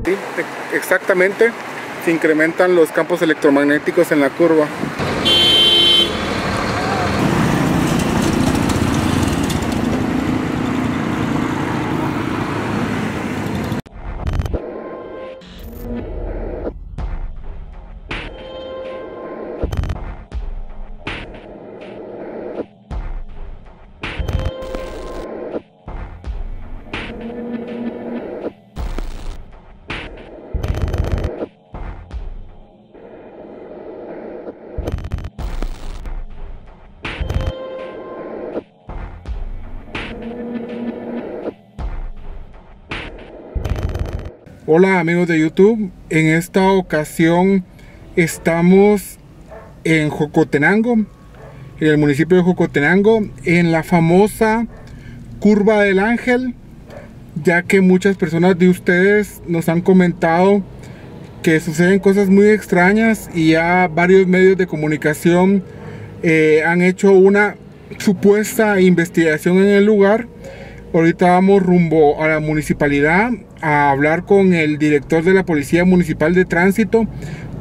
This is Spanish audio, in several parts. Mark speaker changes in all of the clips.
Speaker 1: Sí, exactamente, se incrementan los campos electromagnéticos en la curva. Hola amigos de YouTube, en esta ocasión estamos en Jocotenango, en el municipio de Jocotenango, en la famosa Curva del Ángel, ya que muchas personas de ustedes nos han comentado que suceden cosas muy extrañas y ya varios medios de comunicación han hecho una supuesta investigación en el lugar. Ahorita vamos rumbo a la municipalidad a hablar con el director de la Policía Municipal de Tránsito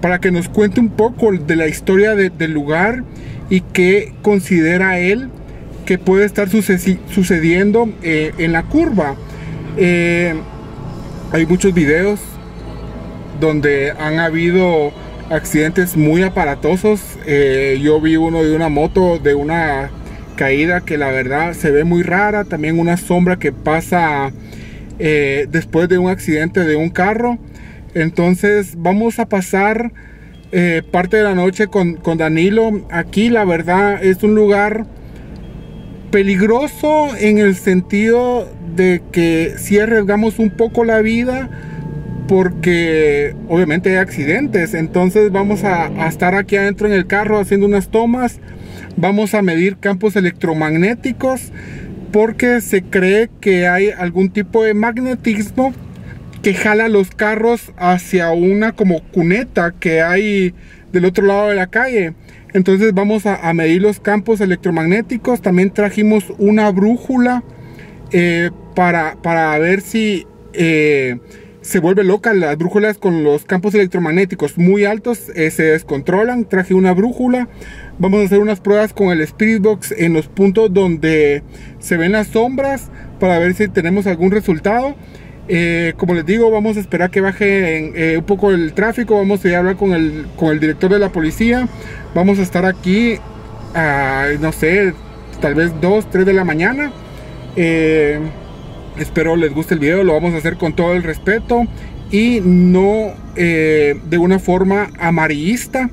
Speaker 1: para que nos cuente un poco de la historia del lugar y qué considera él que puede estar sucediendo en la curva. Hay muchos videos donde han habido accidentes muy aparatosos. Yo vi uno de una moto de una caída que la verdad se ve muy rara. También una sombra que pasa después de un accidente de un carro. Entonces vamos a pasar parte de la noche con Danilo. Aquí la verdad es un lugar peligroso en el sentido de que si arriesgamos un poco la vida, porque obviamente hay accidentes. Entonces vamos a estar aquí adentro en el carro haciendo unas tomas. Vamos a medir campos electromagnéticos porque se cree que hay algún tipo de magnetismo que jala los carros hacia una como cuneta que hay del otro lado de la calle. Entonces vamos a medir los campos electromagnéticos. También trajimos una brújula para ver si se vuelve loca. Las brújulas con los campos electromagnéticos muy altos se descontrolan. Traje una brújula. Vamos a hacer unas pruebas con el Spirit Box en los puntos donde se ven las sombras para ver si tenemos algún resultado. Como les digo, vamos a esperar que baje un poco el tráfico. Vamos a ir a hablar con el director de la policía. Vamos a estar aquí no sé, tal vez 2, 3 de la mañana. Espero les guste el video. Lo vamos a hacer con todo el respeto y no de una forma amarillista.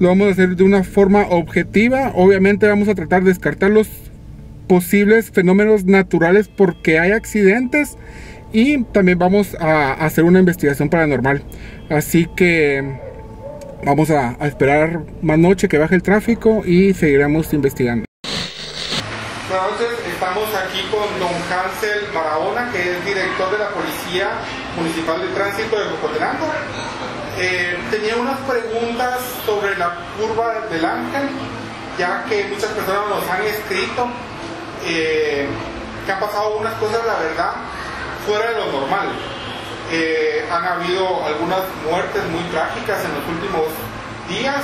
Speaker 1: Lo vamos a hacer de una forma objetiva. Obviamente vamos a tratar de descartar los posibles fenómenos naturales porque hay accidentes, y también vamos a hacer una investigación paranormal. Así que vamos a esperar más noche que baje el tráfico y seguiremos investigando. Entonces estamos aquí con don Hansel Barahona, que es director de la Policía Municipal de Tránsito de Jocotenango. Tenía unas preguntas sobre la Curva del Ángel, ya que muchas personas nos han escrito que han pasado unas cosas, la verdad, fuera de lo normal. Han habido algunas muertes muy trágicas en los últimos días.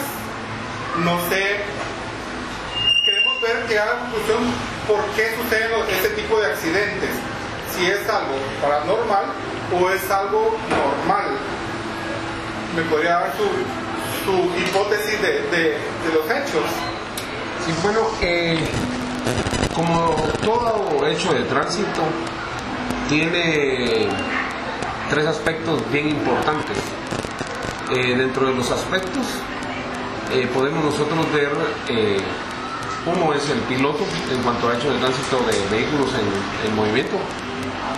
Speaker 1: No sé, queremos ver, llegar a la conclusión por qué suceden este tipo de accidentes, si es algo paranormal o es algo normal. ¿Me podría dar su hipótesis de los hechos?
Speaker 2: Sí, bueno, como todo hecho de tránsito tiene 3 aspectos bien importantes. Dentro de los aspectos podemos nosotros ver, uno es el piloto en cuanto a hecho de tránsito de vehículos en movimiento.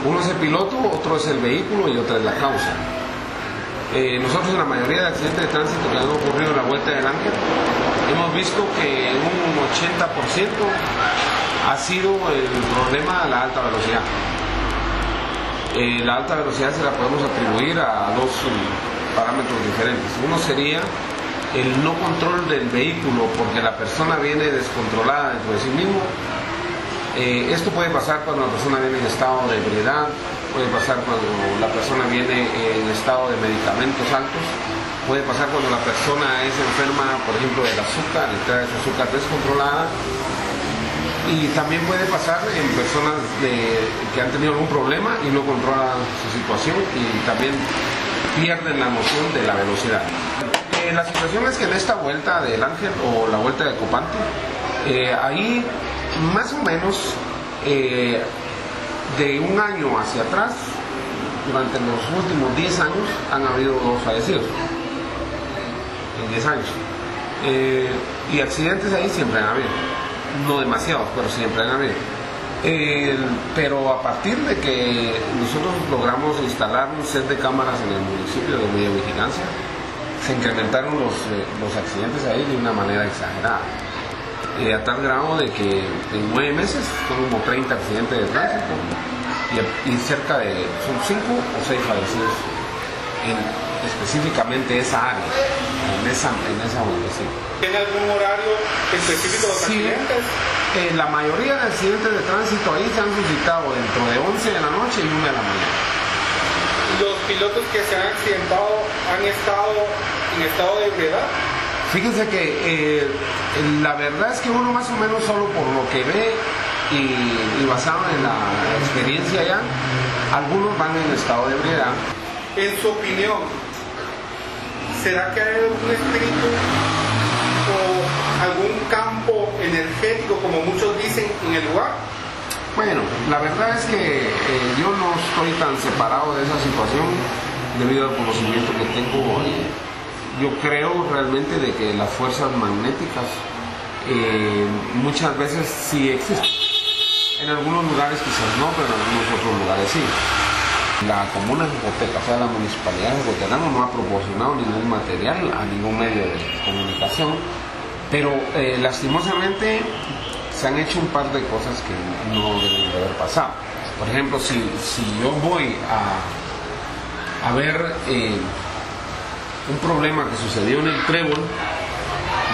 Speaker 2: Uno es el piloto, otro es el vehículo y otra es la causa. Nosotros en la mayoría de accidentes de tránsito que han ocurrido en la Vuelta del Ángel hemos visto que en un 80% ha sido el problema de la alta velocidad. La alta velocidad se la podemos atribuir a 2 parámetros diferentes. Uno sería el no control del vehículo, porque la persona viene descontrolada dentro de sí mismo. Esto puede pasar cuando la persona viene en estado de ebriedad, puede pasar cuando la persona viene en estado de medicamentos altos, puede pasar cuando la persona es enferma, por ejemplo, del azúcar, trae su azúcar descontrolada, y también puede pasar en personas que han tenido algún problema y no controlan su situación y también pierden la noción de la velocidad. La situación es que en esta vuelta del Ángel o la vuelta de Copante, ahí más o menos de un año hacia atrás, durante los últimos 10 años, han habido 2 fallecidos. En 10 años. Y accidentes ahí siempre han habido. No demasiados, pero siempre han habido. Pero a partir de que nosotros logramos instalar un set de cámaras en el municipio de videovigilancia, se incrementaron los accidentes ahí de una manera exagerada. A tal grado de que en 9 meses son como 30 accidentes de tránsito y cerca de, son 5 o 6 fallecidos en específicamente esa área, en esa vueltecita.
Speaker 1: ¿Tiene algún horario específico de los accidentes?
Speaker 2: La mayoría de accidentes de tránsito ahí se han suscitado dentro de 11 de la noche y 1 de la mañana.
Speaker 1: ¿Los pilotos que se han accidentado han estado en estado de ebriedad?
Speaker 2: Fíjense que la verdad es que uno más o menos solo por lo que ve y basado en la experiencia ya, algunos van en estado de ebriedad.
Speaker 1: En su opinión, ¿será que hay algún espíritu o algún campo energético, como muchos dicen, en el lugar?
Speaker 2: Bueno, la verdad es que yo no estoy tan separado de esa situación debido al conocimiento que tengo. Yo creo realmente de que las fuerzas magnéticas muchas veces sí existen. En algunos lugares quizás no, pero en algunos otros lugares sí. La comuna de Jocoteca, o sea, la municipalidad de Jocotenango no ha proporcionado ningún material a ningún medio de comunicación, pero lastimosamente se han hecho un par de cosas que no deben de haber pasado. Por ejemplo, si yo voy a ver un problema que sucedió en el Trébol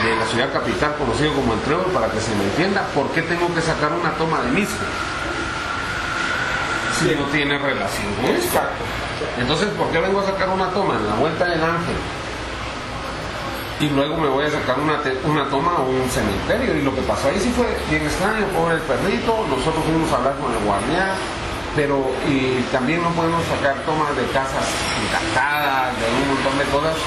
Speaker 2: de la ciudad capital, conocido como el Trébol, para que se me entienda, ¿por qué tengo que sacar una toma de Misco? Si no tiene relación con esto.
Speaker 1: Exacto.
Speaker 2: Entonces, ¿por qué vengo a sacar una toma en la vuelta del Ángel? Y luego me voy a sacar una toma a un cementerio. Y lo que pasó ahí sí fue bien extraño, pobre el perrito. Nosotros fuimos a hablar con el guardián, pero y también no podemos sacar tomas de casas encantadas, de un montón de cosas,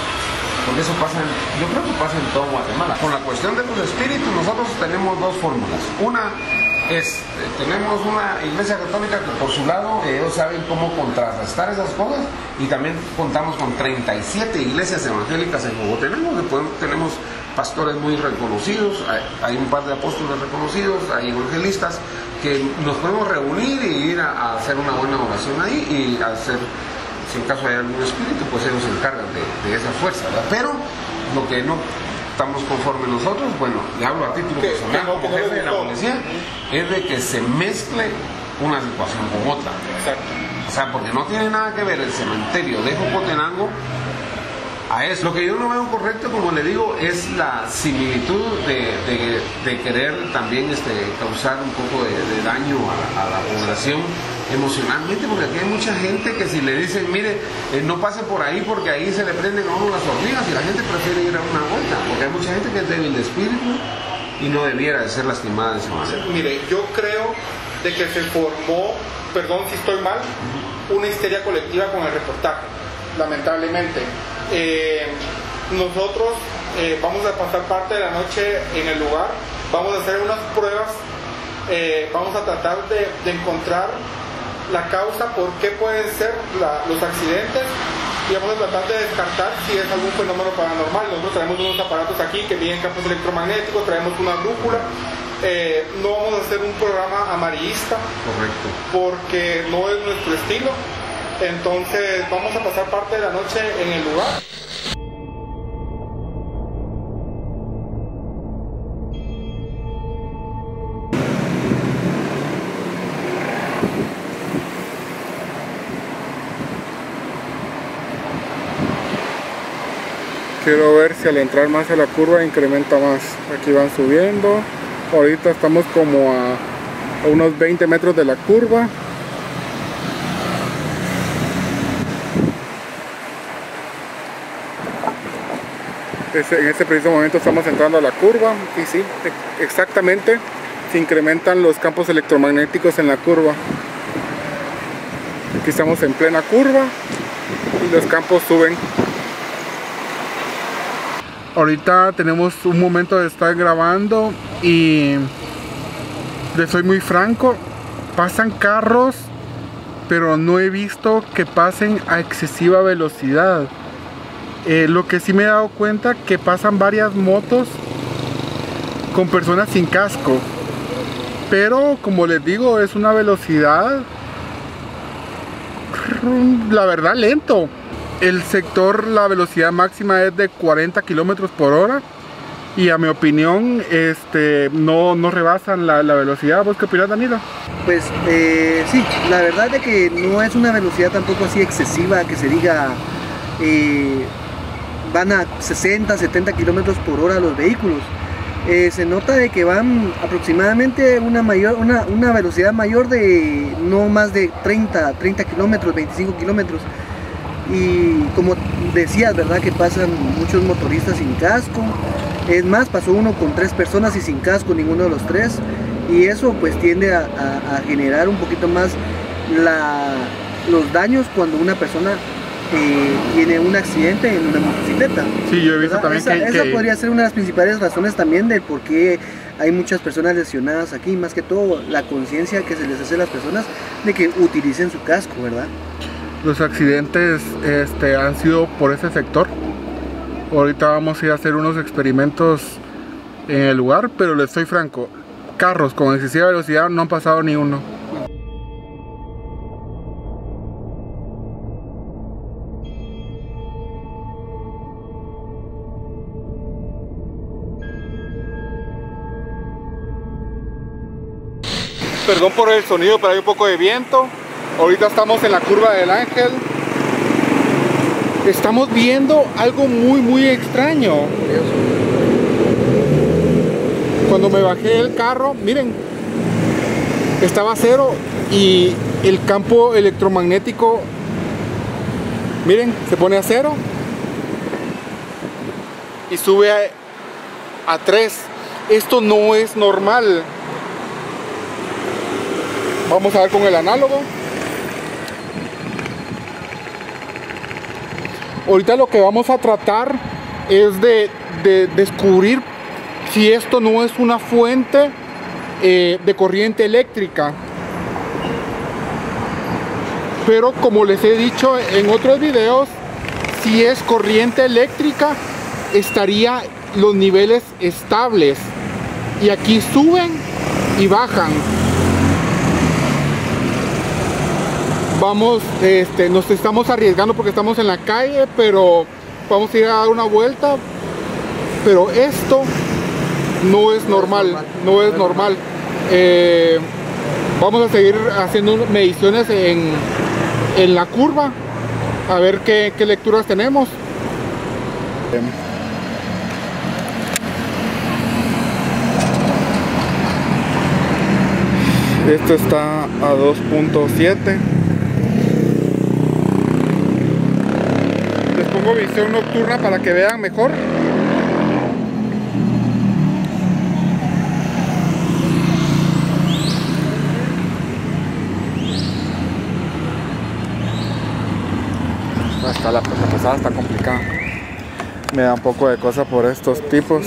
Speaker 2: porque eso pasa, yo creo que pasa en todo Guatemala. Con la cuestión de los espíritus, nosotros tenemos 2 fórmulas. Una es, tenemos una iglesia católica que por su lado ellos saben cómo contrarrestar esas cosas, y también contamos con 37 iglesias evangélicas en Jocotenango, que tenemos pastores muy reconocidos, hay un par de apóstoles reconocidos, hay evangelistas que nos podemos reunir y ir a hacer una buena oración ahí y hacer, si en caso hay algún espíritu, pues ellos se encargan de esa fuerza, ¿verdad? Pero lo que no estamos conformes nosotros, bueno, le hablo a título personal como jefe de la policía, es de que se mezcle una situación con otra.
Speaker 1: Exacto.
Speaker 2: O sea, porque no tiene nada que ver el cementerio de Jocotenango a eso. Lo que yo no veo correcto, como le digo, es la similitud de querer también causar un poco de daño a la población emocionalmente, porque aquí hay mucha gente que si le dicen, mire, no pase por ahí porque ahí se le prenden a uno las hormigas, y la gente prefiere ir a una vuelta, porque hay mucha gente que es débil de espíritu y no debiera de ser lastimada de esa manera.
Speaker 1: Mire, yo creo de que se formó, perdón si estoy mal, una histeria colectiva con el reportaje, lamentablemente. Nosotros vamos a pasar parte de la noche en el lugar, vamos a hacer unas pruebas, vamos a tratar de encontrar la causa, por qué pueden ser los accidentes, y vamos a tratar de descartar si es algún fenómeno paranormal. Nosotros traemos unos aparatos aquí que miden campos electromagnéticos, traemos una brújula. No vamos a hacer un programa amarillista.
Speaker 2: Correcto.
Speaker 1: Porque no es nuestro estilo. Entonces vamos a pasar parte de la noche en el lugar. Quiero ver si al entrar más a la curva incrementa más. Aquí van subiendo. Ahorita estamos como a unos 20 metros de la curva. En este preciso momento estamos entrando a la curva y sí, exactamente se incrementan los campos electromagnéticos en la curva. Aquí estamos en plena curva y los campos suben. Ahorita tenemos un momento de estar grabando y les soy muy franco, pasan carros, pero no he visto que pasen a excesiva velocidad. Lo que sí me he dado cuenta que pasan varias motos con personas sin casco, pero como les digo, es una velocidad, la verdad, lento. El sector, la velocidad máxima es de 40 kilómetros por hora y a mi opinión no rebasan la velocidad. ¿Vos qué opinas, Danilo?
Speaker 3: Pues sí, la verdad es que no es una velocidad tampoco así excesiva que se diga van a 60, 70 kilómetros por hora los vehículos. Se nota de que van aproximadamente una velocidad mayor de no más de 30 kilómetros, 25 kilómetros. Y como decías, ¿verdad? Que pasan muchos motoristas sin casco. Es más, pasó uno con 3 personas y sin casco, ninguno de los 3. Y eso pues tiende a generar un poquito más los daños cuando una persona tiene un accidente en una motocicleta.
Speaker 1: Sí, yo he visto también
Speaker 3: esa podría ser una de las principales razones también del por qué hay muchas personas lesionadas aquí, más que todo la conciencia que se les hace a las personas de que utilicen su casco, ¿verdad?
Speaker 1: Los accidentes han sido por ese sector. Ahorita vamos a ir a hacer unos experimentos en el lugar, pero les soy franco, carros con excesiva velocidad no han pasado ni uno. Perdón por el sonido, pero hay un poco de viento. Ahorita estamos en la curva del Ángel. Estamos viendo algo muy extraño. Cuando me bajé del carro, miren, estaba cero y el campo electromagnético, miren, se pone a 0 y sube a 3. Esto no es normal. Vamos a ver con el análogo. Ahorita lo que vamos a tratar es de descubrir si esto no es una fuente de corriente eléctrica. Pero como les he dicho en otros videos, si es corriente eléctrica estaría los niveles estables y aquí suben y bajan. Vamos, nos estamos arriesgando porque estamos en la calle, pero vamos a ir a dar una vuelta. Pero esto no es normal, no es normal. Vamos a seguir haciendo mediciones en la curva, a ver qué lecturas tenemos. Esto está a 2.7. Les pongo visión nocturna para que vean mejor. La pasada está complicada. Me da un poco de cosa por estos tipos.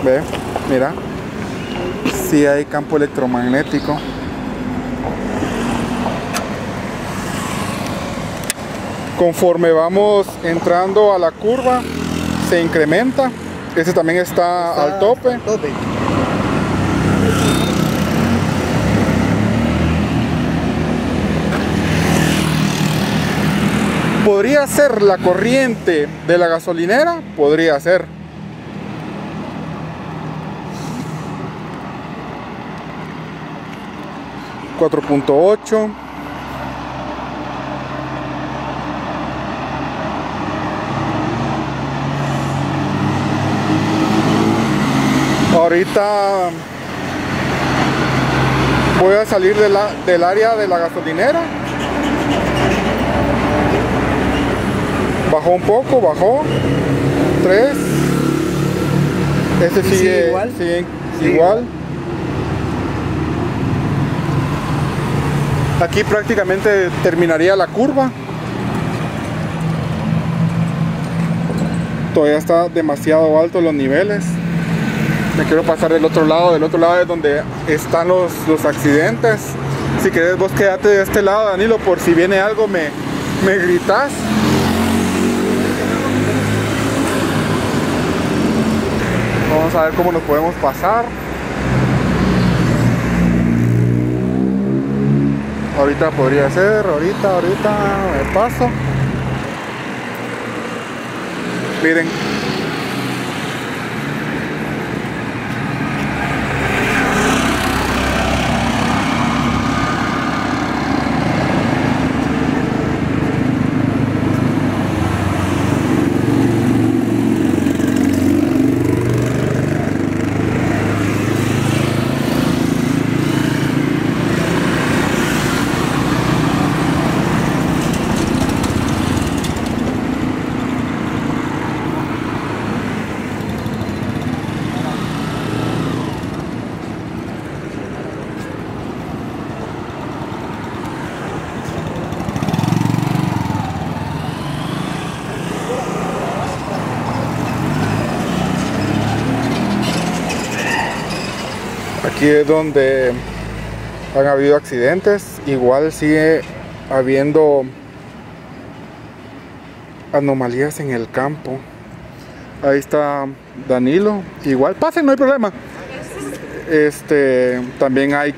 Speaker 1: Ve, mira. Sí hay campo electromagnético. Conforme vamos entrando a la curva, se incrementa. Este también está al tope. ¿Podría ser la corriente de la gasolinera? Podría ser. $4.8. Ahorita voy a salir del área de la gasolinera. Bajó un poco, bajó. 3. Este sigue igual. Sigue igual. Aquí prácticamente terminaría la curva. Todavía está demasiado alto los niveles. Me quiero pasar del otro lado. Del otro lado es donde están los accidentes. Si querés vos quedate de este lado, Danilo, por si viene algo me gritas. Vamos a ver cómo nos podemos pasar. Ahorita podría ser, ahorita me paso. Miren. Aquí es donde han habido accidentes. Igual sigue habiendo anomalías en el campo. Ahí está Danilo. Igual pasen, no hay problema. También hay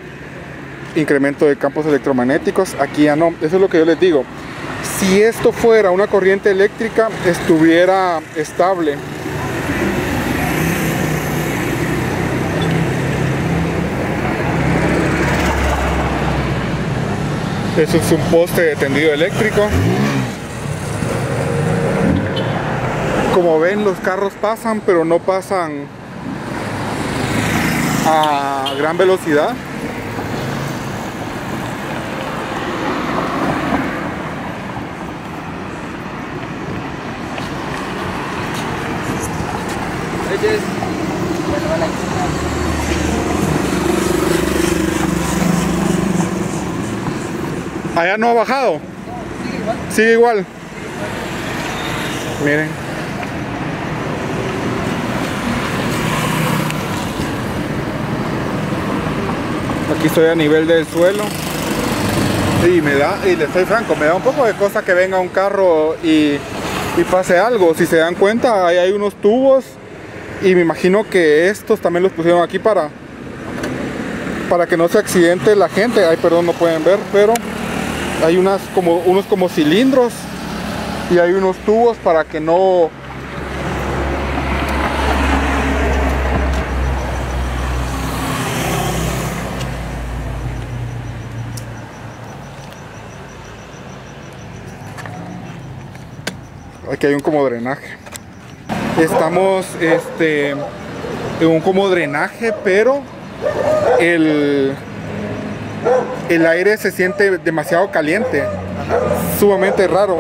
Speaker 1: incremento de campos electromagnéticos. Aquí ya no. Eso es lo que yo les digo. Si esto fuera una corriente eléctrica, estuviera estable. Eso es un poste de tendido eléctrico. Como ven, los carros pasan, pero no pasan a gran velocidad. Allá no ha bajado. Sigue igual. Miren. Aquí estoy a nivel del suelo. Y les soy franco, me da un poco de cosa que venga un carro y pase algo. Si se dan cuenta, ahí hay unos tubos. Y me imagino que estos también los pusieron aquí para que no se accidente la gente. Ay, perdón, no pueden ver, pero hay unos como cilindros y hay unos tubos para que no aquí hay un como drenaje. Estamos en un como drenaje, pero el aire se siente demasiado caliente, sumamente raro.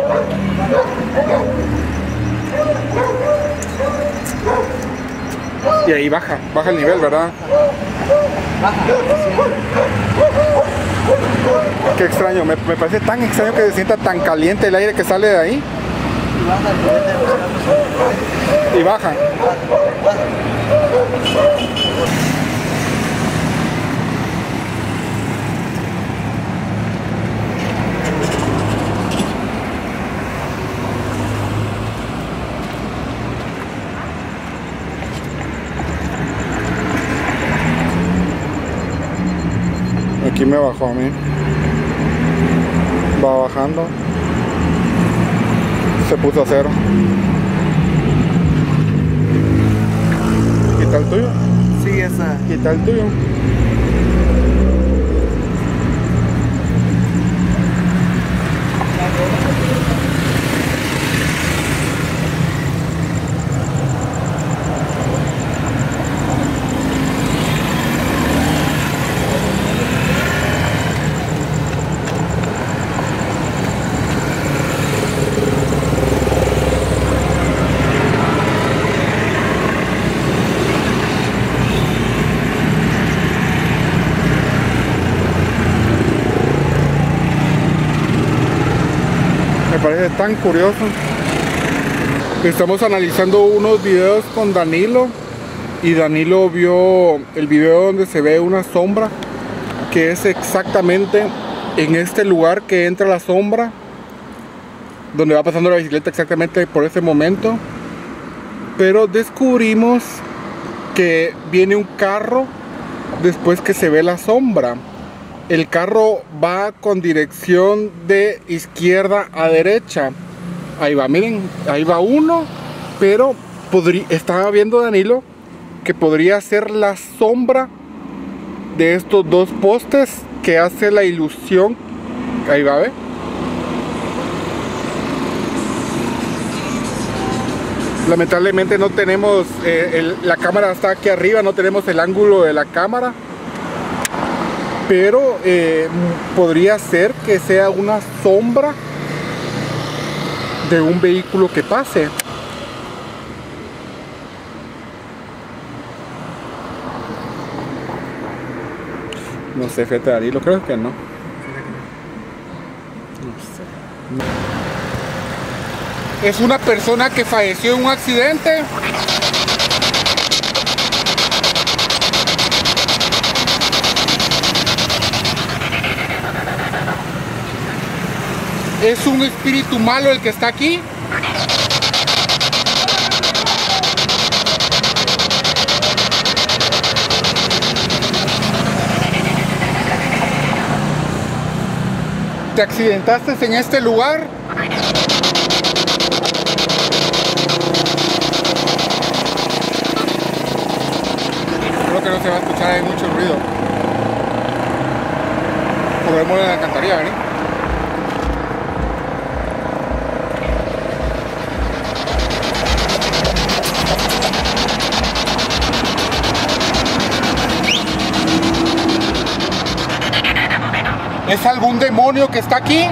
Speaker 1: Y ahí baja el nivel, ¿verdad? Qué extraño, me parece tan extraño que se sienta tan caliente el aire que sale de ahí. Y baja. Aquí me bajó a mí. Va bajando. Se puso a 0. ¿Quita el tuyo?
Speaker 3: Sí, esa.
Speaker 1: ¿Quita el tuyo? Me parece tan curioso. Estamos analizando unos videos con Danilo y Danilo vio el video donde se ve una sombra, que es exactamente en este lugar que entra la sombra, donde va pasando la bicicleta exactamente por ese momento. Pero descubrimos que viene un carro después que se ve la sombra. El carro va con dirección de izquierda a derecha. Ahí va, miren, ahí va uno, pero estaba viendo Danilo que podría ser la sombra de estos dos postes que hace la ilusión. Ahí va, ¿ve? Lamentablemente no tenemos, la cámara está aquí arriba, no tenemos el ángulo de la cámara, pero podría ser que sea una sombra de un vehículo que pase. No sé, fíjate, Danilo, creo que no. No sé. Es una persona que falleció en un accidente. Es un espíritu malo el que está aquí. ¿Te accidentaste en este lugar? Creo que no se va a escuchar, hay mucho ruido. Podemos en la alcantarilla, ¿verdad? ¿Es algún demonio que está aquí?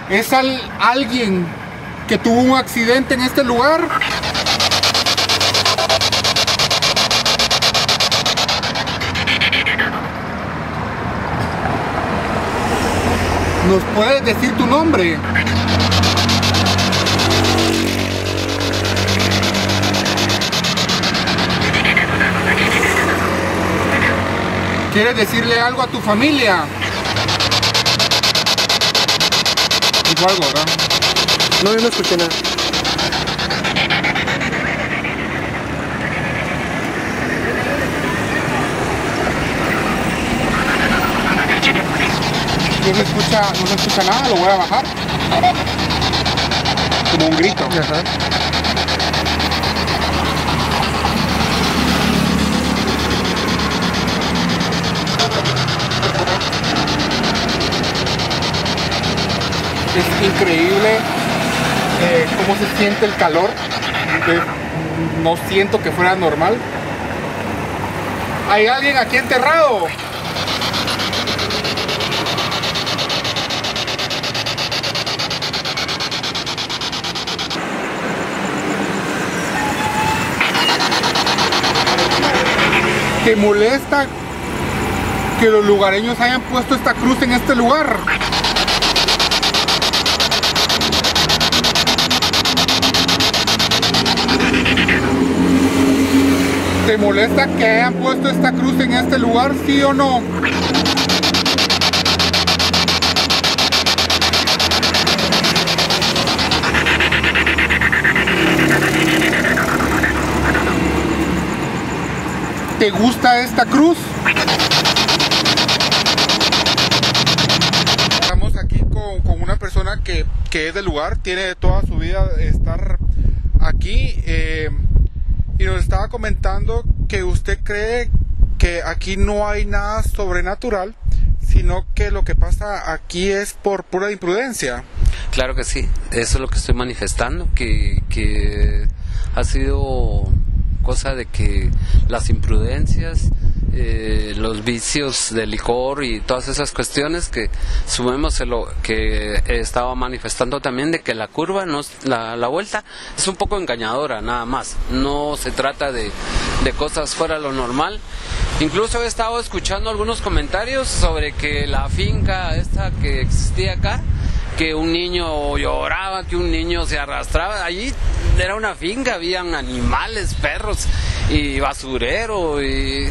Speaker 1: ¿Es alguien que tuvo un accidente en este lugar? ¿Nos puedes decir tu nombre? ¿Quieres decirle algo a tu familia? Dijo algo, ¿verdad?
Speaker 3: No, yo no escuché nada.
Speaker 1: No se escucha nada, lo voy a bajar. Como un grito.
Speaker 3: Ajá.
Speaker 1: Es increíble cómo se siente el calor. No siento que fuera normal. ¿Hay alguien aquí enterrado? ¿Te molesta que los lugareños hayan puesto esta cruz en este lugar? ¿Te molesta que hayan puesto esta cruz en este lugar, sí o no? ¿Te gusta esta cruz? Estamos aquí con una persona que es del lugar, tiene toda su vida estar aquí. Y nos estaba comentando que usted cree que aquí no hay nada sobrenatural, sino que lo que pasa aquí es por pura imprudencia.
Speaker 4: Claro que sí, eso es lo que estoy manifestando, que ha sido cosa de que las imprudencias los vicios de licor y todas esas cuestiones que sumemos lo que estaba manifestando también, de que la curva, la vuelta es un poco engañadora, nada más. No se trata de cosas fuera de lo normal. Incluso he estado escuchando algunos comentarios sobre que la finca esta que existía acá, que un niño lloraba, que un niño se arrastraba. Allí era una finca, habían animales, perros y basurero. Y,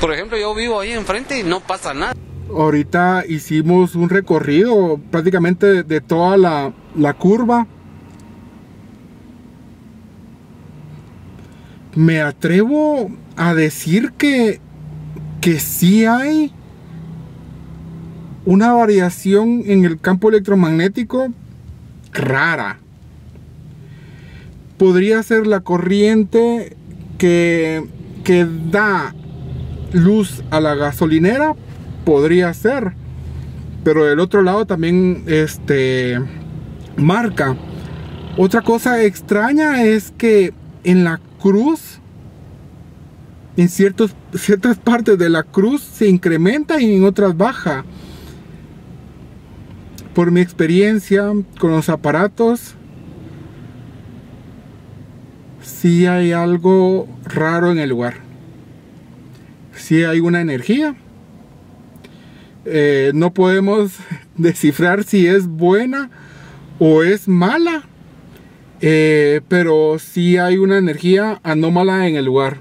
Speaker 4: por ejemplo, yo vivo ahí enfrente y no pasa nada.
Speaker 1: Ahorita hicimos un recorrido prácticamente de toda la curva. Me atrevo a decir que sí hay una variación en el campo electromagnético rara. Podría ser la corriente que da luz a la gasolinera, podría ser, pero del otro lado también marca. Otra cosa extraña es que en la cruz, en ciertas partes de la cruz se incrementa y en otras baja. Por mi experiencia con los aparatos, sí hay algo raro en el lugar. Sí hay una energía. No podemos descifrar si es buena o es mala, pero sí hay una energía anómala en el lugar.